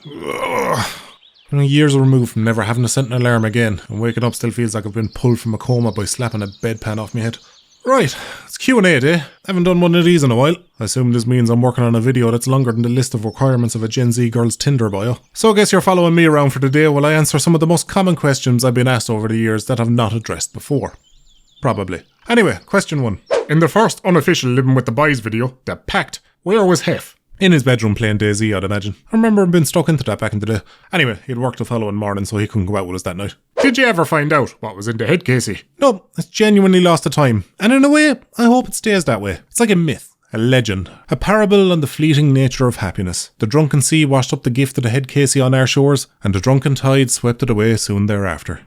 I'm years removed from never having to set an alarm again, and waking up still feels like I've been pulled from a coma by slapping a bedpan off my head. Right, it's Q&A day. I haven't done one of these in a while. I assume this means I'm working on a video that's longer than the list of requirements of a Gen Z girl's Tinder bio. So I guess you're following me around for the day while I answer some of the most common questions I've been asked over the years that I've not addressed before. Probably. Anyway, question 1. In the first unofficial Living with the Boys video, The Pact, where was Heff? In his bedroom playing DayZ, I'd imagine. I remember him being stuck into that back in the day. Anyway, he'd worked the following morning, so he couldn't go out with us that night. Did you ever find out what was in the head, Casey? No, it's genuinely lost to time. And in a way, I hope it stays that way. It's like a myth, a legend, a parable on the fleeting nature of happiness. The drunken sea washed up the gift of the head Casey on our shores, and the drunken tide swept it away soon thereafter.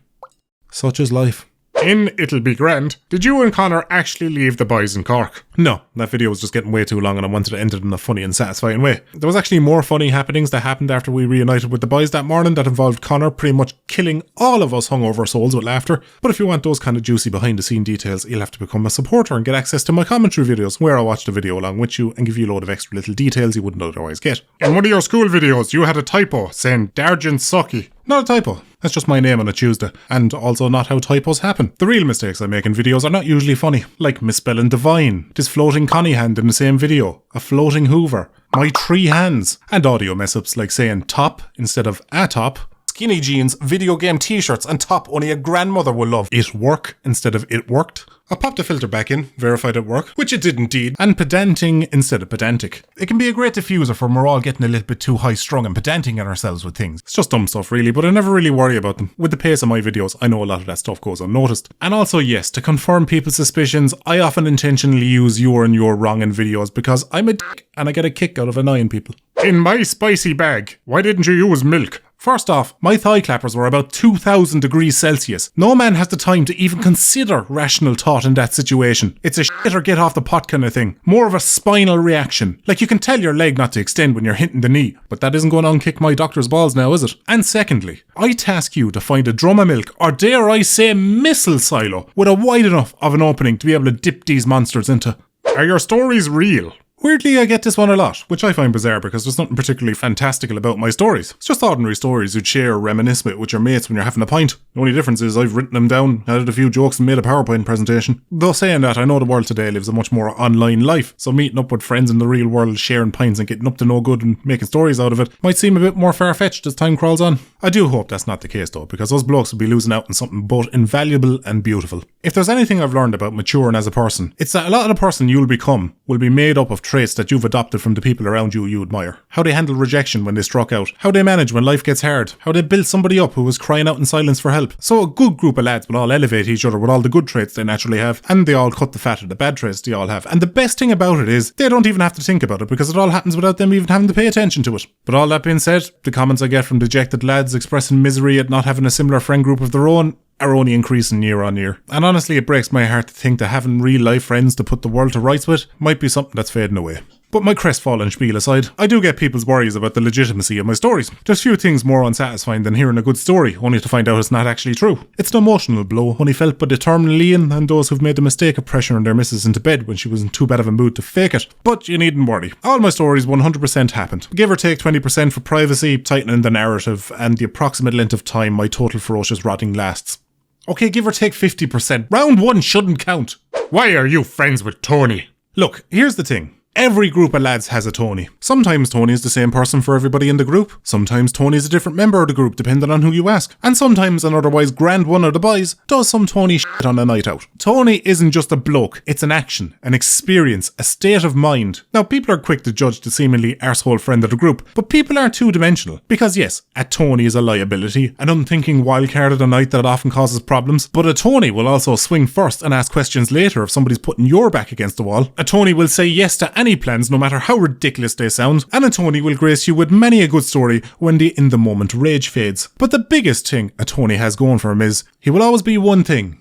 Such is life. In It'll Be Grand, did you and Connor actually leave the boys in Cork? No, that video was just getting way too long and I wanted to end it in a funny and satisfying way. There was actually more funny happenings that happened after we reunited with the boys that morning that involved Connor pretty much killing all of us hungover souls with laughter. But if you want those kind of juicy behind the scene details, you'll have to become a supporter and get access to my commentary videos where I watch the video along with you and give you a load of extra little details you wouldn't otherwise get. In one of your school videos, you had a typo saying Dargent Sucky. Not a typo. That's just my name on a Tuesday, and also not how typos happen. The real mistakes I make in videos are not usually funny, like misspelling divine, this floating Connie hand in the same video, a floating Hoover, my 3 hands, and audio mess-ups like saying top instead of a top, skinny jeans, video game t-shirts, and top only a grandmother will love, it work instead of it worked. I popped the filter back in, verified it worked, which it did indeed, and pedanting instead of pedantic. It can be a great diffuser for when we're all getting a little bit too high-strung and pedanting at ourselves with things. It's just dumb stuff really, but I never really worry about them. With the pace of my videos, I know a lot of that stuff goes unnoticed. And also yes, to confirm people's suspicions, I often intentionally use you're wrong in videos because I'm a dick and I get a kick out of annoying people. In my spicy bag, why didn't you use milk? First off, my thigh clappers were about 2000 degrees Celsius. No man has the time to even consider rational thought in that situation. It's a shit or get off the pot kind of thing. More of a spinal reaction. Like you can tell your leg not to extend when you're hitting the knee, but that isn't going to unkick my doctor's balls now, is it? And secondly, I task you to find a drum of milk, or dare I say missile silo, with a wide enough of an opening to be able to dip these monsters into. Are your stories real? Weirdly, I get this one a lot, which I find bizarre because there's nothing particularly fantastical about my stories. It's just ordinary stories you'd share or reminisce with your mates when you're having a pint. The only difference is I've written them down, added a few jokes and made a PowerPoint presentation. Though saying that, I know the world today lives a much more online life, so meeting up with friends in the real world, sharing pints and getting up to no good and making stories out of it might seem a bit more far-fetched as time crawls on. I do hope that's not the case though, because those blokes would be losing out on something both invaluable and beautiful. If there's anything I've learned about maturing as a person, it's that a lot of the person you'll become will be made up of traits that you've adopted from the people around you admire. How they handle rejection when they struck out, how they manage when life gets hard, how they built somebody up who was crying out in silence for help. So a good group of lads will all elevate each other with all the good traits they naturally have, and they all cut the fat of the bad traits they all have. And the best thing about it is, they don't even have to think about it because it all happens without them even having to pay attention to it. But all that being said, the comments I get from dejected lads expressing misery at not having a similar friend group of their own are only increasing year on year. And honestly, it breaks my heart to think that having real life friends to put the world to rights with might be something that's fading away. But my crestfallen spiel aside, I do get people's worries about the legitimacy of my stories. There's few things more unsatisfying than hearing a good story, only to find out it's not actually true. It's an emotional blow, only felt by the terminally ill and those who've made the mistake of pressuring their missus into bed when she was in too bad of a mood to fake it. But you needn't worry. All my stories 100% happened. Give or take 20% for privacy, tightening the narrative, and the approximate length of time my total ferocious rotting lasts. Okay, give or take 50%. Round 1 shouldn't count. Why are you friends with Tony? Look, here's the thing. Every group of lads has a Tony. Sometimes Tony is the same person for everybody in the group. Sometimes Tony is a different member of the group depending on who you ask. And sometimes an otherwise grand one of the boys does some Tony shit on a night out. Tony isn't just a bloke, it's an action, an experience, a state of mind. Now people are quick to judge the seemingly arsehole friend of the group, but people are two-dimensional. Because yes, a Tony is a liability, an unthinking wildcard of the night that often causes problems, but a Tony will also swing first and ask questions later if somebody's putting your back against the wall. A Tony will say yes to any plans no matter how ridiculous they sound, and a Tony will grace you with many a good story when the in the moment rage fades. But the biggest thing a Tony has going for him is, he will always be one thing.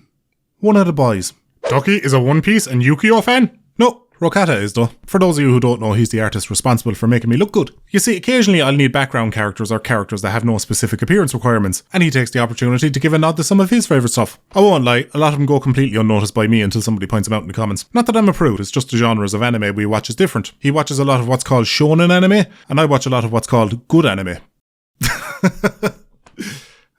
One of the boys. Ducky is a One Piece and Yu-Gi-Oh fan? No, Rocata is though. For those of you who don't know, he's the artist responsible for making me look good. You see, occasionally I'll need background characters or characters that have no specific appearance requirements, and he takes the opportunity to give a nod to some of his favourite stuff. I won't lie, a lot of them go completely unnoticed by me until somebody points them out in the comments. Not that I'm a prude, it's just the genres of anime we watch is different. He watches a lot of what's called shonen anime, and I watch a lot of what's called good anime.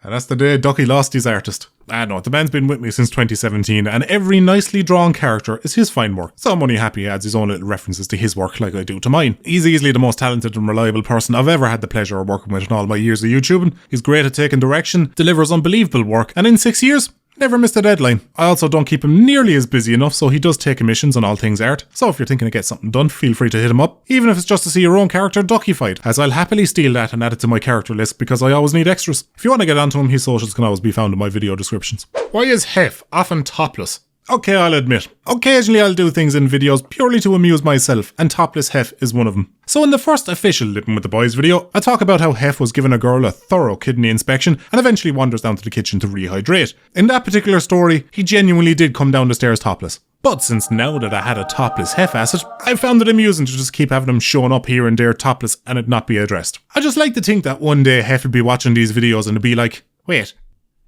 And that's the day Ducky lost his artist. No, the man's been with me since 2017, and every nicely drawn character is his fine work. So I'm only happy he adds his own little references to his work like I do to mine. He's easily the most talented and reliable person I've ever had the pleasure of working with in all my years of YouTubing. He's great at taking direction, delivers unbelievable work, and in 6 years, never missed a deadline. I also don't keep him nearly as busy enough, so he does take commissions on all things art. So if you're thinking to get something done, feel free to hit him up, even if it's just to see your own character Duckified, as I'll happily steal that and add it to my character list because I always need extras. If you want to get onto him, his socials can always be found in my video descriptions. Why is Heff often topless? Okay, I'll admit, occasionally I'll do things in videos purely to amuse myself, and Topless Heff is one of them. So in the first official Living with the Boys video, I talk about how Heff was giving a girl a thorough kidney inspection and eventually wanders down to the kitchen to rehydrate. In that particular story, he genuinely did come down the stairs topless. But since now that I had a topless Heff asset, I found it amusing to just keep having him showing up here and there topless and it not be addressed. I just like to think that one day Heff would be watching these videos and it'd be like, wait,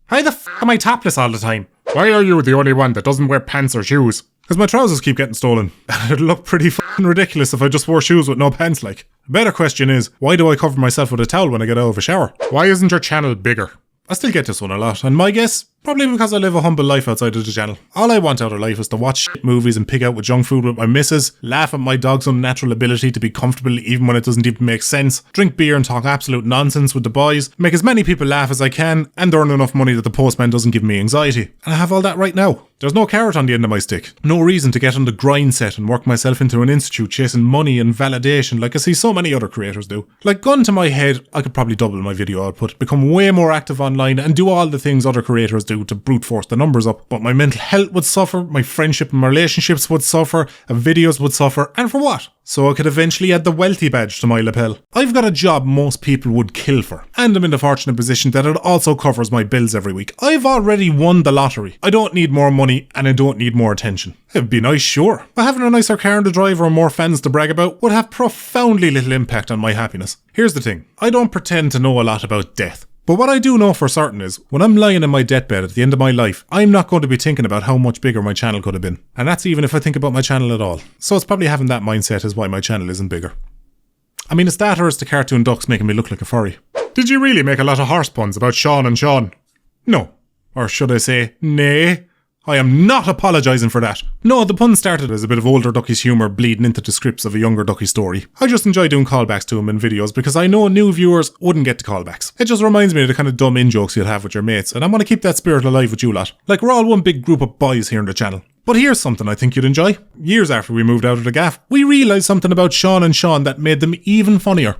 how the f*** am I topless all the time? Why are you the only one that doesn't wear pants or shoes? Because my trousers keep getting stolen. And it'd look pretty f***ing ridiculous if I just wore shoes with no pants like. A better question is, why do I cover myself with a towel when I get out of a shower? Why isn't your channel bigger? I still get this one a lot, and my guess, probably because I live a humble life outside of the channel. All I want out of life is to watch shit movies and pig out with junk food with my missus, laugh at my dog's unnatural ability to be comfortable even when it doesn't even make sense, drink beer and talk absolute nonsense with the boys, make as many people laugh as I can, and earn enough money that the postman doesn't give me anxiety. And I have all that right now. There's no carrot on the end of my stick. No reason to get on the grind set and work myself into an institute chasing money and validation like I see so many other creators do. Like, gun to my head, I could probably double my video output, become way more active online and do all the things other creators do to brute force the numbers up. But my mental health would suffer, my friendship and relationships would suffer, and videos would suffer, and for what? So I could eventually add the wealthy badge to my lapel. I've got a job most people would kill for, and I'm in the fortunate position that it also covers my bills every week. I've already won the lottery. I don't need more money, and I don't need more attention. It'd be nice, sure, but having a nicer car to drive or more fans to brag about would have profoundly little impact on my happiness. Here's the thing, I don't pretend to know a lot about death. But what I do know for certain is, when I'm lying in my deathbed at the end of my life, I'm not going to be thinking about how much bigger my channel could have been. And that's even if I think about my channel at all. So it's probably having that mindset is why my channel isn't bigger. I mean, it's that or it's the cartoon ducks making me look like a furry. Did you really make a lot of horse puns about Sean and Sean? No. Or should I say, nay? I am not apologising for that. No, the pun started as a bit of older Ducky's humour bleeding into the scripts of a younger Ducky story. I just enjoy doing callbacks to him in videos because I know new viewers wouldn't get the callbacks. It just reminds me of the kind of dumb in-jokes you'll have with your mates, and I want to keep that spirit alive with you lot. Like, we're all one big group of boys here on the channel. But here's something I think you'd enjoy. Years after we moved out of the gaff, we realised something about Sean and Sean that made them even funnier.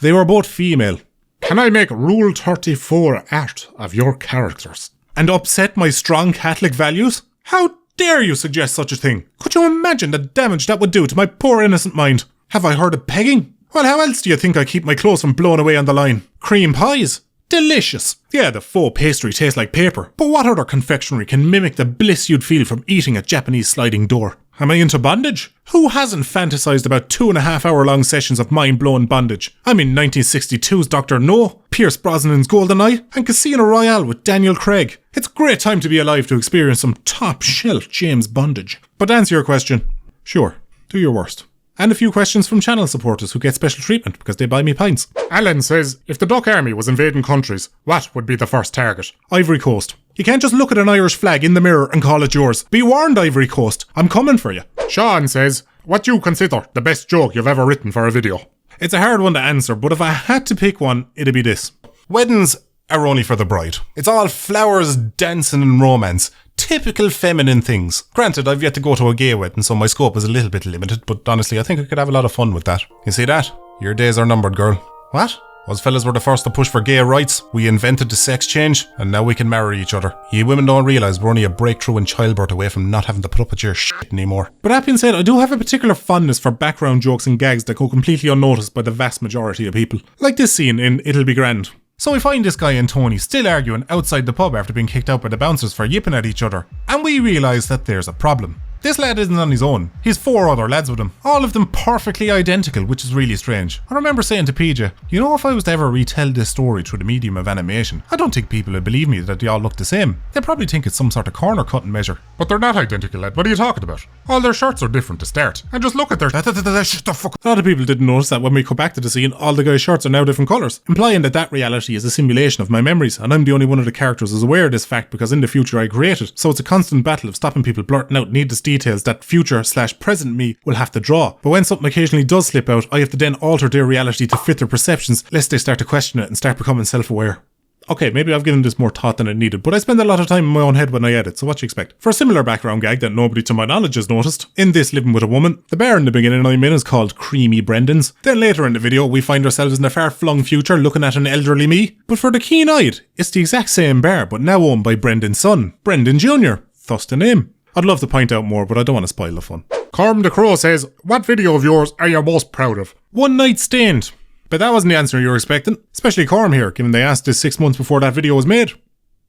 They were both female. Can I make Rule 34 art of your characters? And upset my strong Catholic values? How dare you suggest such a thing? Could you imagine the damage that would do to my poor innocent mind? Have I heard of pegging? Well, how else do you think I keep my clothes from blowing away on the line? Cream pies? Delicious. Yeah, the faux pastry tastes like paper, but what other confectionery can mimic the bliss you'd feel from eating a Japanese sliding door? Am I into bondage? Who hasn't fantasized about 2.5 hour long sessions of mind-blowing bondage? I'm in 1962's Dr. No, Pierce Brosnan's GoldenEye, and Casino Royale with Daniel Craig. It's a great time to be alive to experience some top-shelf James bondage. But to answer your question, sure, do your worst. And a few questions from channel supporters who get special treatment because they buy me pints. Alan says, if the Duck Army was invading countries, what would be the first target? Ivory Coast. You can't just look at an Irish flag in the mirror and call it yours. Be warned, Ivory Coast. I'm coming for you. Sean says, what do you consider the best joke you've ever written for a video? It's a hard one to answer, but if I had to pick one, it'd be this. Weddings are only for the bride. It's all flowers, dancing and romance. Typical feminine things. Granted, I've yet to go to a gay wedding, so my scope is a little bit limited, but honestly, I think I could have a lot of fun with that. You see that? Your days are numbered, girl. What? Us fellas were the first to push for gay rights, we invented the sex change, and now we can marry each other. You women don't realise we're only a breakthrough in childbirth away from not having to put up with your shit anymore. But that being said, I do have a particular fondness for background jokes and gags that go completely unnoticed by the vast majority of people. Like this scene in It'll Be Grand. So we find this guy and Tony still arguing outside the pub after being kicked out by the bouncers for yipping at each other. And we realise that there's a problem. This lad isn't on his own. He's 4 other lads with him, all of them perfectly identical, which is really strange. I remember saying to PJ, you know, if I was to ever retell this story through the medium of animation, I don't think people would believe me that they all look the same. They'd probably think it's some sort of corner cutting measure. But they're not identical, lad. What are you talking about? All their shirts are different to start. And just look at their... Shut the fuck up. A lot of people didn't notice that when we cut back to the scene, all the guys' shirts are now different colours, implying that reality is a simulation of my memories, and I'm the only one of the characters who's aware of this fact because in the future I created. So it's a constant battle of stopping people blurting out needless details that future/present me will have to draw. But when something occasionally does slip out, I have to then alter their reality to fit their perceptions, lest they start to question it and start becoming self-aware. Okay, maybe I've given this more thought than it needed, but I spend a lot of time in my own head when I edit, so what you expect? For a similar background gag that nobody to my knowledge has noticed, in this Living with a Woman, the bar in the beginning I'm in is called Creamy Brendan's. Then later in the video, we find ourselves in the far-flung future looking at an elderly me. But for the keen-eyed, it's the exact same bar, but now owned by Brendan's son, Brendan Jr., thus the name. I'd love to point out more, but I don't want to spoil the fun. Corm the Crow says, what video of yours are you most proud of? One Night Stand. But that wasn't the answer you were expecting. Especially Corm here, given they asked this 6 months before that video was made.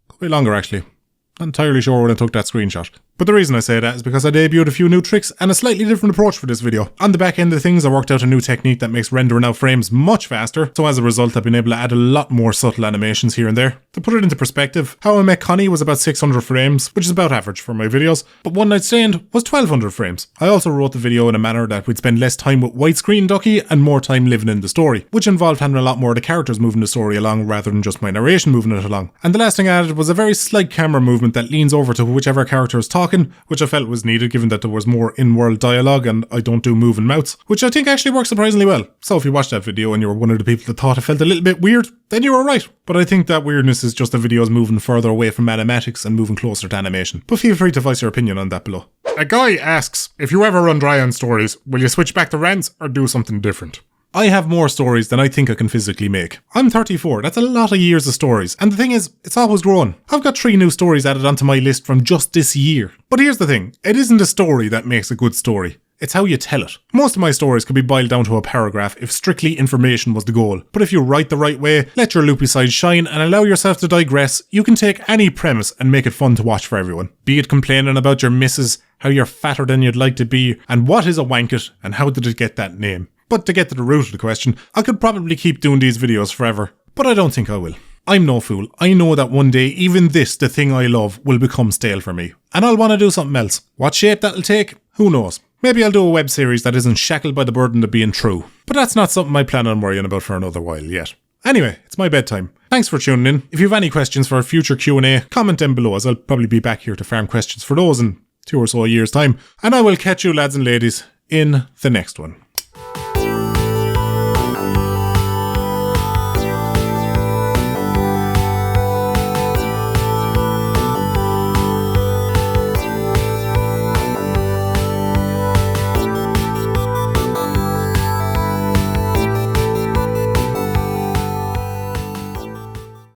Could be longer actually. Not entirely sure when I took that screenshot. But the reason I say that is because I debuted a few new tricks and a slightly different approach for this video. On the back end of things, I worked out a new technique that makes rendering out frames much faster, so as a result I've been able to add a lot more subtle animations here and there. To put it into perspective, How I Met Connie was about 600 frames, which is about average for my videos, but One Night Stand was 1200 frames. I also wrote the video in a manner that we'd spend less time with widescreen Ducky and more time living in the story, which involved having a lot more of the characters moving the story along rather than just my narration moving it along. And the last thing I added was a very slight camera movement that leans over to whichever character is talking, which I felt was needed given that there was more in-world dialogue and I don't do moving mouths, which I think actually works surprisingly well. So if you watched that video and you were one of the people that thought it felt a little bit weird, then you were right. But I think that weirdness is just the videos moving further away from animatics and moving closer to animation. But feel free to voice your opinion on that below. A guy asks, if you ever run dry on stories, will you switch back to rants or do something different? I have more stories than I think I can physically make. I'm 34, that's a lot of years of stories, and the thing is, it's always grown. I've got 3 new stories added onto my list from just this year. But here's the thing, it isn't a story that makes a good story. It's how you tell it. Most of my stories could be boiled down to a paragraph if strictly information was the goal. But if you write the right way, let your loopy side shine and allow yourself to digress, you can take any premise and make it fun to watch for everyone. Be it complaining about your missus, how you're fatter than you'd like to be, and what is a wanket, and how did it get that name. But to get to the root of the question, I could probably keep doing these videos forever, but I don't think I will. I'm no fool. I know that one day even this, the thing I love, will become stale for me. And I'll want to do something else. What shape that'll take? Who knows? Maybe I'll do a web series that isn't shackled by the burden of being true. But that's not something I plan on worrying about for another while yet. Anyway, it's my bedtime. Thanks for tuning in. If you have any questions for a future Q&A, comment down below as I'll probably be back here to farm questions for those in 2 or so years' time. And I will catch you lads and ladies in the next one.